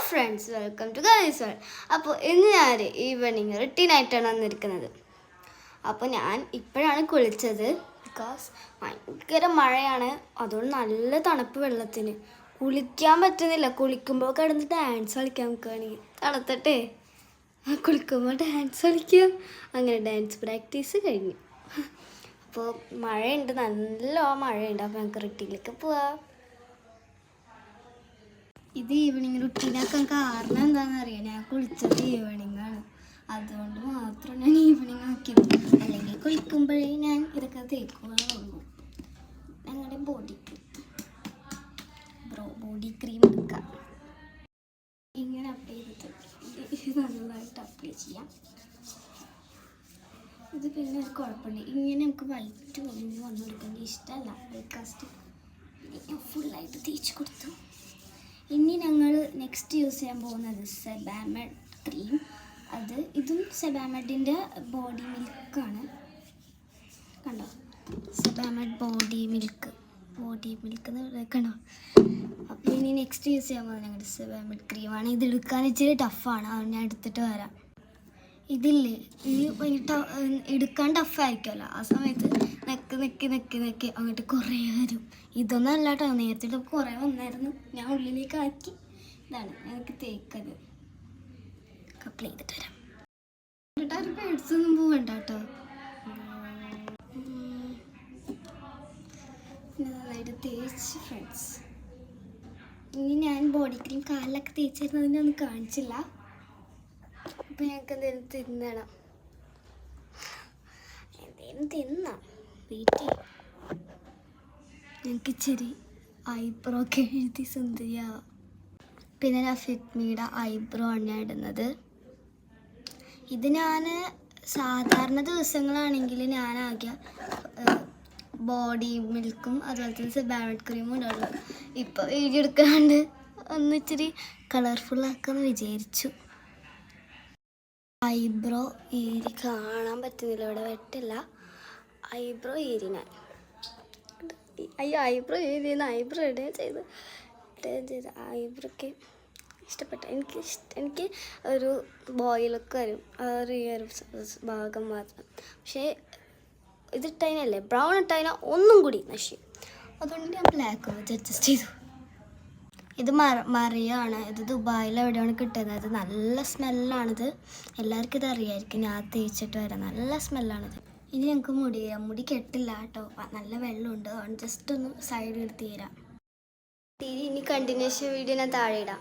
Friends, welcome to guys world. അപ്പോൾ ഇന്ന് ഞാൻ ഈവനിങ് റൊട്ടീനായിട്ടാണ് വന്നിരിക്കുന്നത്. അപ്പോൾ ഞാൻ ഇപ്പോഴാണ് കുളിച്ചത്. ബിക്കോസ് ഭയങ്കര മഴയാണ്, അതുകൊണ്ട് നല്ല തണുപ്പ് വെള്ളത്തിന്. കുളിക്കാൻ പറ്റുന്നില്ല. കുളിക്കുമ്പോൾ കിടന്ന് ഡാൻസ് കളിക്കാൻ നിൽക്കുകയാണെങ്കിൽ തണുത്തട്ടെ, കുളിക്കുമ്പോൾ ഡാൻസ് കളിക്കാം. അങ്ങനെ ഡാൻസ് പ്രാക്ടീസ് കഴിഞ്ഞു. അപ്പോൾ മഴയുണ്ട്, നല്ല മഴയുണ്ട്. അപ്പോൾ ഞങ്ങൾക്ക് റൊട്ടീനിലേക്ക് പോവാം. ഇത് ഈവനിങ് റുട്ടീനാക്കാൻ കാരണം എന്താണെന്ന് അറിയാം. ഞാൻ കുളിച്ചത് ഈവനിങ് ആണ്, അതുകൊണ്ട് മാത്രം ഞാൻ ഈവനിങ് ആക്കിയത്. അല്ലെങ്കിൽ കുളിക്കുമ്പോഴേ ഞാൻ ഇതൊക്കെ തേക്കുകയുള്ളൂ. ഞങ്ങളുടെ ബോഡി ക്രീം എടുക്കാം. ഇങ്ങനെ അപ്ലൈ ചെയ്തിട്ട് നന്നായിട്ട് അപ്ലൈ ചെയ്യാം. ഇത് പിന്നെ ഒരു കുഴപ്പമില്ല. ഇങ്ങനെ നമുക്ക് വൈറ്റ് ഒന്നും വന്നു കൊടുക്കുന്നത് ഇഷ്ടമല്ല. വൈറ്റ് ഞാൻ ഫുള്ളായിട്ട് തേച്ച് കൊടുത്തു. ഇനി ഞങ്ങൾ നെക്സ്റ്റ് യൂസ് ചെയ്യാൻ പോകുന്നത് സെബാമെഡ് ക്രീം. ഇതും സെബാമെഡിൻ്റെ ബോഡി മിൽക്കാണ്. കണ്ടോ, സെബാമെഡ് ബോഡി മിൽക്ക് എന്ന് കണ്ടോ. അപ്പോൾ ഇനി നെക്സ്റ്റ് യൂസ് ചെയ്യാൻ പോകുന്നത് ഞങ്ങളുടെ സെബാമെഡ് ക്രീമാണ്. ഇത് എടുക്കാൻ ഇച്ചിരി ടഫാണ്, അതുകൊണ്ട് ഞാൻ എടുത്തിട്ട് വരാം. ഇതില്ലേ, എടുക്കാൻ ടഫായിരിക്കുമല്ലോ, ആ സമയത്ത് നെക്കി അങ്ങോട്ട് കുറേ വരും. ഇതൊന്നും അല്ല കേട്ടോ, നേരത്തെ കുറേ വന്നായിരുന്നു. ഞാൻ ഉള്ളിലേക്ക് ആക്കി. ഇതാണ് ഞങ്ങൾക്ക് തേക്കത്. അപ്ലൈ ചെയ്തിട്ട് വരാം. എന്നിട്ട് പേഴ്സൊന്നും പോവണ്ട കേട്ടോ. നന്നായിട്ട് തേച്ച് ഫ്രണ്ട്സ്. ഇനി ഞാൻ ബോഡി ക്രീം കാലിലൊക്കെ തേച്ചിരുന്നതിനെ ഒന്നും കാണിച്ചില്ല. അപ്പം ഞങ്ങൾക്ക് എന്തെങ്കിലും തിന്നാം. വെയിറ്റ് ചെയ്യും. ഞങ്ങൾക്ക് ഇച്ചിരി ഐബ്രോ ഒക്കെ എഴുതി സുന്ദരിയാവാം. പിന്നെ ഞാൻ ഫിറ്റ്മിയുടെ ഐബ്രോ ആണ് ഞാൻ ഇടുന്നത്. ഇത് ഞാൻ സാധാരണ ദിവസങ്ങളാണെങ്കിൽ ഞാനാകെ ബോഡി മിൽക്കും അതുപോലെ തന്നെ സെബാമെഡ് ക്രീമും ഇടുള്ളൂ. ഇപ്പോൾ വീഡിയോ എടുക്കാണ്ട് ഒന്നിച്ചിരി കളർഫുള്ളാക്കാമെന്ന് വിചാരിച്ചു. ഐബ്രോ ഏരി കാണാൻ പറ്റുന്നില്ല, ഇവിടെ വെട്ടില്ല. ഐബ്രോ ഏരി ഞാൻ ഐബ്രോ ഇടുകയും ചെയ്ത് ഐബ്രോക്ക് ഇഷ്ടപ്പെട്ട. എനിക്ക് ഒരു ബോയിലൊക്കെ വരും, ഈ ഒരു ഭാഗം മാത്രം. പക്ഷേ ഇതിട്ടതിനല്ലേ, ബ്രൗൺ ഇട്ടതിനാ ഒന്നും കൂടി നശിയും. അതുകൊണ്ട് ഞാൻ ബ്ലാക്ക് വെച്ച് അഡ്ജസ്റ്റ് ചെയ്തു. ഇത് മറിയാണ്. ഇത് ദുബായിൽ എവിടെയാണ് കിട്ടുന്നത്. നല്ല സ്മെല്ലാണിത്. എല്ലാവർക്കും ഇത് അറിയാമായിരിക്കും. ഞാൻ തേച്ചിട്ട് വരാം. നല്ല സ്മെല്ലാണിത്. ഇനി ഞങ്ങൾക്ക് മുടി കെട്ടില്ല കേട്ടോ, നല്ല വെള്ളമുണ്ട്. അതുകൊണ്ട് ജസ്റ്റ് ഒന്ന് സൈഡ് എടുത്ത് തരാം. ഇനി കണ്ടിന്യൂഷൻ വീഡിയോ ഞാൻ താഴെ ഇടാം.